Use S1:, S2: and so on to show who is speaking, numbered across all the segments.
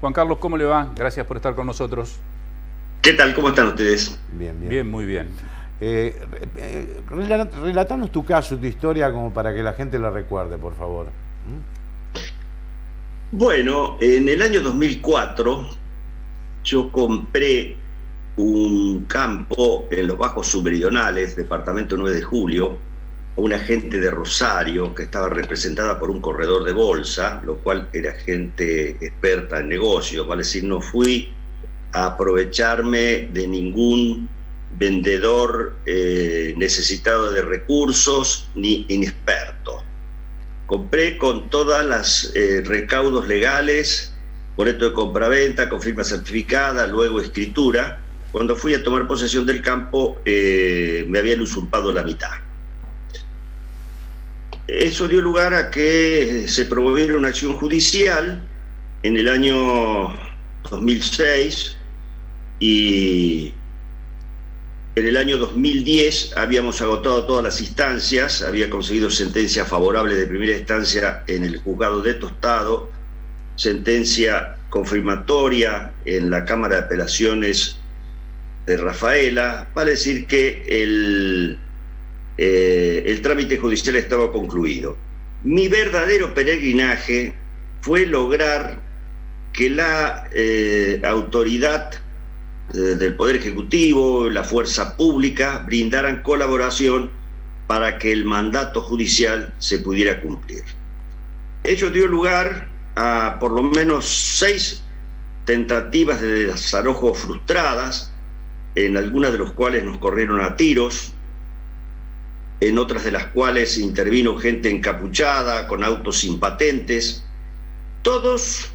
S1: Juan Carlos, ¿cómo le va? Gracias por estar con nosotros.
S2: ¿Qué tal? ¿Cómo están ustedes?
S3: Bien, bien.
S1: Bien, muy bien.
S3: Relatanos tu caso, tu historia, como para que la gente la recuerde, por favor.
S2: Bueno, en el año 2004 yo compré un campo en los Bajos Submeridionales, departamento 9 de Julio, a una gente de Rosario que estaba representada por un corredor de bolsa, lo cual era gente experta en negocios, vale decir, no fui a aprovecharme de ningún vendedor necesitado de recursos ni inexperto. Compré con todas las recaudos legales, boleto de compraventa, con firma certificada, luego escritura. Cuando fui a tomar posesión del campo, me habían usurpado la mitad. Eso dio lugar a que se promoviera una acción judicial en el año 2006 y en el año 2010 habíamos agotado todas las instancias, había conseguido sentencia favorable de primera instancia en el juzgado de Tostado, sentencia confirmatoria en la Cámara de Apelaciones de Rafaela, vale decir que el trámite judicial estaba concluido. Mi verdadero peregrinaje fue lograr que la autoridad del Poder Ejecutivo, la fuerza pública, brindaran colaboración para que el mandato judicial se pudiera cumplir. Ello dio lugar a por lo menos 6 tentativas de desalojo frustradas, en algunas de las cuales nos corrieron a tiros, en otras de las cuales intervino gente encapuchada, con autos sin patentes. Todos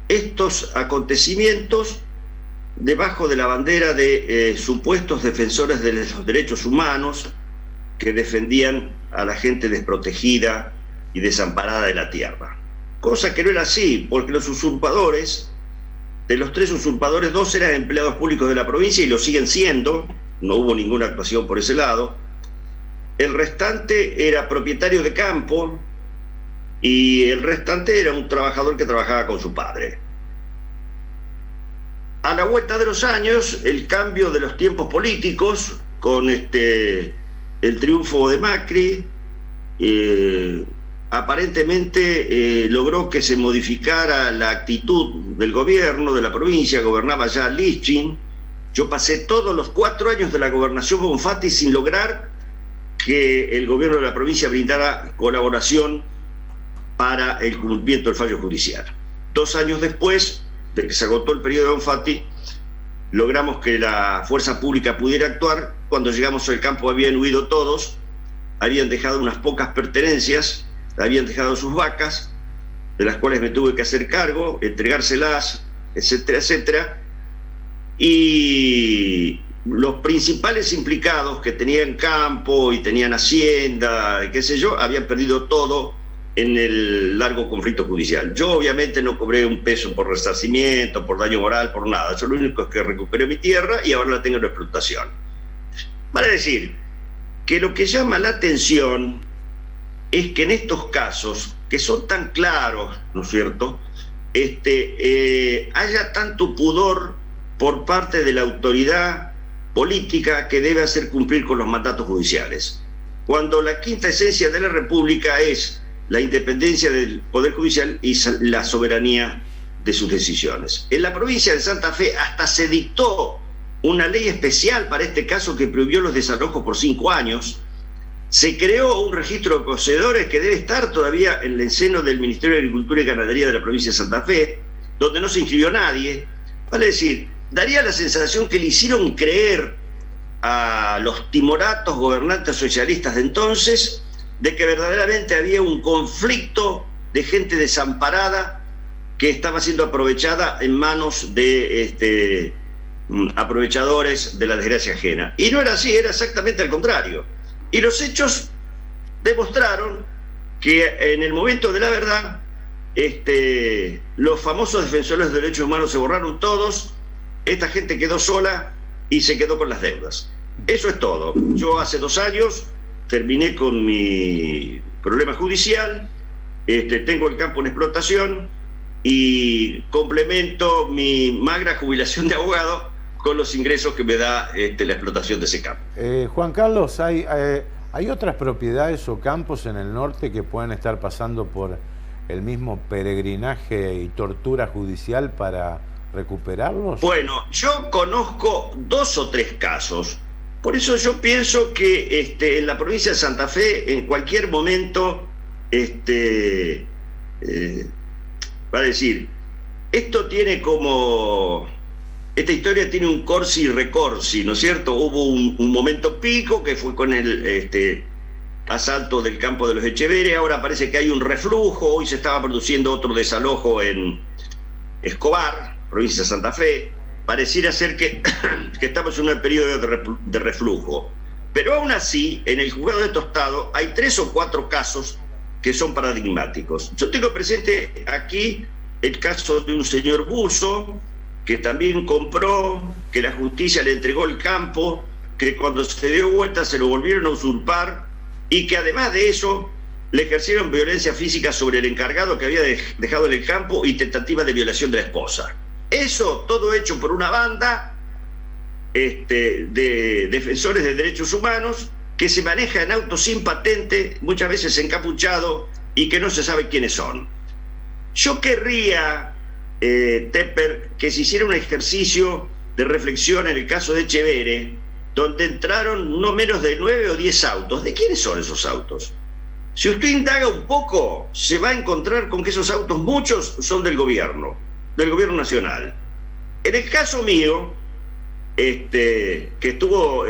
S2: estos acontecimientos debajo de la bandera de supuestos defensores de los derechos humanos que defendían a la gente desprotegida y desamparada de la tierra. Cosa que no era así, porque los usurpadores, de los 3 usurpadores, 2 eran empleados públicos de la provincia y lo siguen siendo, no hubo ninguna actuación por ese lado. El restante era propietario de campo y el restante era un trabajador que trabajaba con su padre. A la vuelta de los años, el cambio de los tiempos políticos, con el triunfo de Macri, aparentemente logró que se modificara la actitud del gobierno, de la provincia. Gobernaba ya Lisching. Yo pasé todos los 4 años de la gobernación con Fatti sin lograr que el gobierno de la provincia brindara colaboración para el cumplimiento del fallo judicial. 2 años después de que se agotó el periodo de Don Fatti, logramos que la fuerza pública pudiera actuar. Cuando llegamos al campo habían huido todos, habían dejado unas pocas pertenencias, habían dejado sus vacas, de las cuales me tuve que hacer cargo, entregárselas, etcétera, etcétera. Y los principales implicados que tenían campo y tenían hacienda, y qué sé yo, habían perdido todo en el largo conflicto judicial. Yo obviamente no cobré un peso por resarcimiento, por daño moral, por nada. Yo lo único es que recuperé mi tierra y ahora la tengo en explotación. Vale decir que lo que llama la atención es que en estos casos, que son tan claros, ¿no es cierto?, haya tanto pudor por parte de la autoridad política que debe hacer cumplir con los mandatos judiciales. Cuando la quinta esencia de la República es la independencia del Poder Judicial y la soberanía de sus decisiones. En la provincia de Santa Fe hasta se dictó una ley especial para este caso que prohibió los desalojos por 5 años. Se creó un registro de poseedores que debe estar todavía en el seno del Ministerio de Agricultura y Ganadería de la provincia de Santa Fe, donde no se inscribió nadie. Vale decir, daría la sensación que le hicieron creer a los timoratos gobernantes socialistas de entonces de que verdaderamente había un conflicto de gente desamparada que estaba siendo aprovechada en manos de aprovechadores de la desgracia ajena. Y no era así, era exactamente al contrario. Y los hechos demostraron que en el momento de la verdad, los famosos defensores de derechos humanos se borraron todos, esta gente quedó sola y se quedó con las deudas. Eso es todo. Yo hace 2 años terminé con mi problema judicial, tengo el campo en explotación, y complemento mi magra jubilación de abogado con los ingresos que me da la explotación de ese campo.
S3: Juan Carlos, ¿hay otras propiedades o campos en el norte que puedan estar pasando por el mismo peregrinaje y tortura judicial para recuperarlos?
S2: Bueno, yo conozco 2 o 3 casos. Por eso yo pienso que en la provincia de Santa Fe, en cualquier momento, va a decir, esta historia tiene un corsi y recorsi, ¿no es cierto? Hubo un momento pico que fue con el asalto del campo de los Echeveres, ahora parece que hay un reflujo, hoy se estaba produciendo otro desalojo en Escobar, provincia de Santa Fe. Pareciera ser que estamos en un periodo de reflujo. Pero aún así, en el juzgado de Tostado hay 3 o 4 casos que son paradigmáticos. Yo tengo presente aquí el caso de un señor Buzo, que también compró, que la justicia le entregó el campo, que cuando se dio vuelta se lo volvieron a usurpar, y que además de eso le ejercieron violencia física sobre el encargado que había dejado en el campo y tentativa de violación de la esposa. Eso todo hecho por una banda de defensores de derechos humanos que se maneja en autos sin patente, muchas veces encapuchado, y que no se sabe quiénes son. Yo querría, Tepper, que se hiciera un ejercicio de reflexión en el caso de Echeverre, donde entraron no menos de 9 o 10 autos. ¿De quiénes son esos autos? Si usted indaga un poco, se va a encontrar con que esos autos, muchos son del gobierno nacional. En el caso mío, que estuvo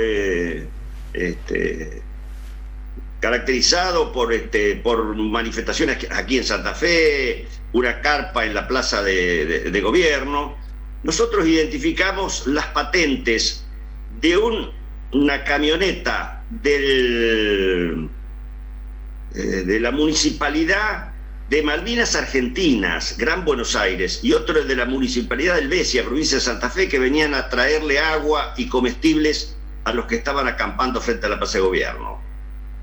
S2: caracterizado por manifestaciones aquí en Santa Fe, una carpa en la plaza de gobierno, nosotros identificamos las patentes de una camioneta de la municipalidad de Malvinas Argentinas, Gran Buenos Aires, y otro de la municipalidad del Besia, provincia de Santa Fe, que venían a traerle agua y comestibles a los que estaban acampando frente a la plaza de gobierno.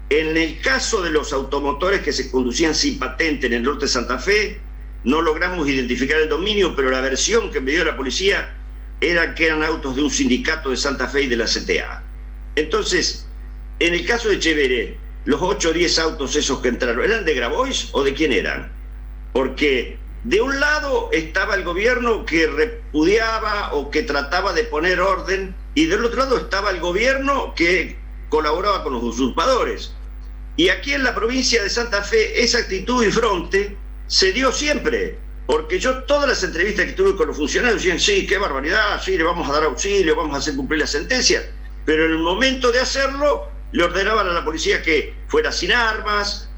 S2: En el caso de los automotores que se conducían sin patente en el norte de Santa Fe, no logramos identificar el dominio, pero la versión que me dio la policía era que eran autos de un sindicato de Santa Fe y de la CTA. Entonces, en el caso de Echeverre, los 8 o 10 autos esos que entraron, ¿eran de Grabois o de quién eran? Porque de un lado estaba el gobierno que repudiaba o que trataba de poner orden, y del otro lado estaba el gobierno que colaboraba con los usurpadores. Y aquí en la provincia de Santa Fe, esa actitud y fronte se dio siempre, porque yo todas las entrevistas que tuve con los funcionarios decían, sí, qué barbaridad, sí, le vamos a dar auxilio, vamos a hacer cumplir la sentencia, pero en el momento de hacerlo le ordenaban a la policía que fuera sin armas,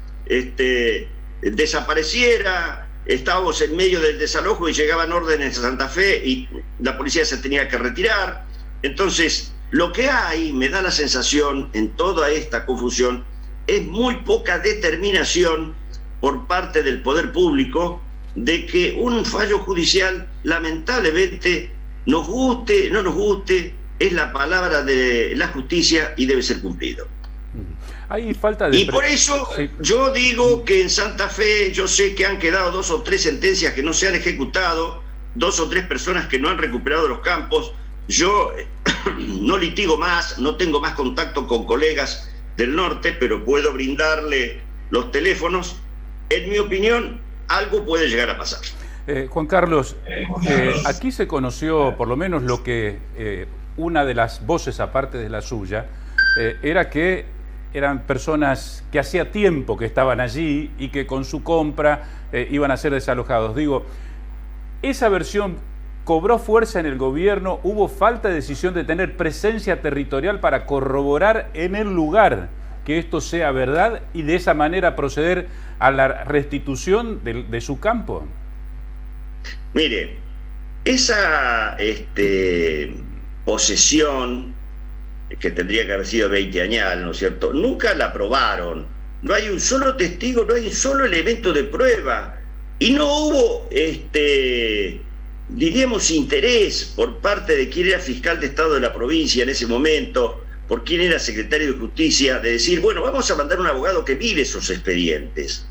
S2: desapareciera. Estábamos en medio del desalojo y llegaban órdenes a Santa Fe y la policía se tenía que retirar. Entonces, lo que hay, me da la sensación, en toda esta confusión, es muy poca determinación por parte del poder público de que un fallo judicial, lamentablemente, nos guste, no nos guste, es la palabra de la justicia y debe ser cumplido.
S1: Hay falta de...
S2: Y por eso yo digo que en Santa Fe, yo sé que han quedado 2 o 3 sentencias que no se han ejecutado, 2 o 3 personas que no han recuperado los campos. Yo no litigo más, no tengo más contacto con colegas del norte, pero puedo brindarle los teléfonos. En mi opinión, algo puede llegar a pasar.
S1: Juan Carlos, aquí se conoció, por lo menos lo que una de las voces, aparte de la suya, era que eran personas que hacía tiempo que estaban allí y que con su compra iban a ser desalojados. Digo, esa versión cobró fuerza en el gobierno, hubo falta de decisión de tener presencia territorial para corroborar en el lugar que esto sea verdad y de esa manera proceder a la restitución de su campo.
S2: Mire, esa posesión que tendría que haber sido 20 añal, ¿no es cierto? Nunca la probaron. No hay un solo testigo, no hay un solo elemento de prueba. Y no hubo, diríamos, interés por parte de quien era fiscal de Estado de la provincia en ese momento, por quien era secretario de Justicia, de decir, bueno, vamos a mandar un abogado que mire esos expedientes.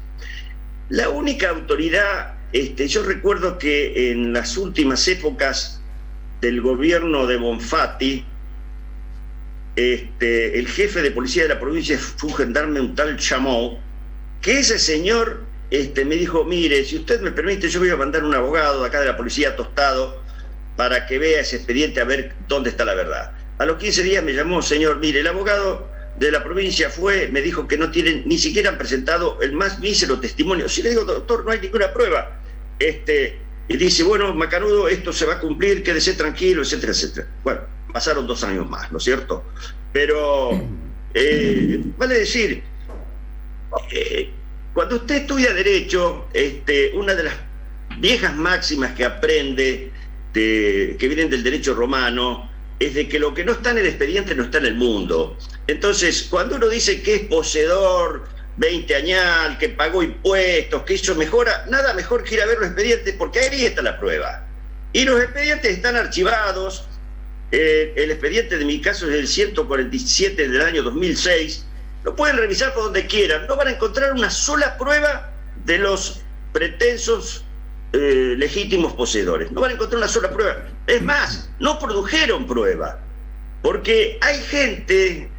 S2: La única autoridad yo recuerdo que en las últimas épocas del gobierno de Bonfatti, el jefe de policía de la provincia fue un gendarme, un tal Chamou, que ese señor me dijo: mire, si usted me permite, yo voy a mandar un abogado de acá de la policía tostado para que vea ese expediente a ver dónde está la verdad. A los 15 días me llamó: señor, mire, el abogado de la provincia me dijo que no tienen, ni siquiera han presentado el más mísero testimonio. Si le digo: doctor, no hay ninguna prueba. Y dice: bueno, Macanudo, esto se va a cumplir, quédese tranquilo, etcétera, etcétera. Bueno, pasaron 2 años más, ¿no es cierto? Pero, vale decir, cuando usted estudia Derecho, una de las viejas máximas que aprende, que vienen del derecho romano, es de que lo que no está en el expediente no está en el mundo. Entonces, cuando uno dice que es poseedor, 20añal, que pagó impuestos, que hizo mejora, nada mejor que ir a ver los expedientes, porque ahí está la prueba. Y los expedientes están archivados. El expediente de mi caso es el 147 del año 2006. Lo pueden revisar por donde quieran. No van a encontrar una sola prueba de los pretensos legítimos poseedores. No van a encontrar una sola prueba. Es más, no produjeron prueba. Porque hay gente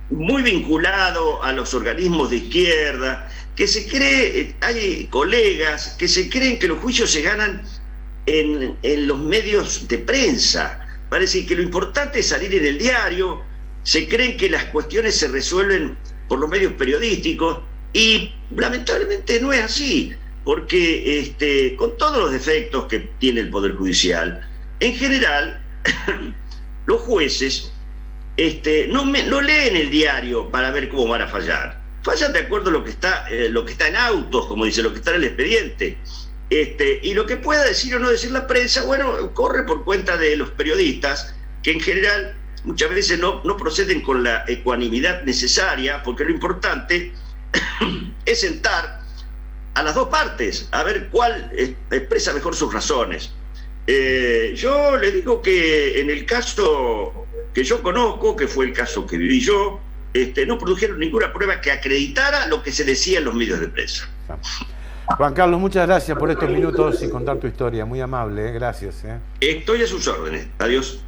S2: muy vinculado a los organismos de izquierda, que se cree, hay colegas que se creen que los juicios se ganan en los medios de prensa. Parece que lo importante es salir en el diario, se creen que las cuestiones se resuelven por los medios periodísticos, y lamentablemente no es así, porque con todos los defectos que tiene el Poder Judicial, en general, los jueces no leen el diario para ver cómo van a fallar. Fallan de acuerdo a lo que está en autos, como dice, lo que está en el expediente. Y lo que pueda decir o no decir la prensa, bueno, corre por cuenta de los periodistas, que en general muchas veces no proceden con la ecuanimidad necesaria, porque lo importante es sentar a las dos partes, a ver cuál expresa mejor sus razones. Yo le digo que en el caso que yo conozco, que fue el caso que viví yo, no produjeron ninguna prueba que acreditara lo que se decía en los medios de prensa.
S3: Juan Carlos, muchas gracias por estos minutos y contar tu historia. Muy amable, gracias.
S2: Estoy a sus órdenes. Adiós.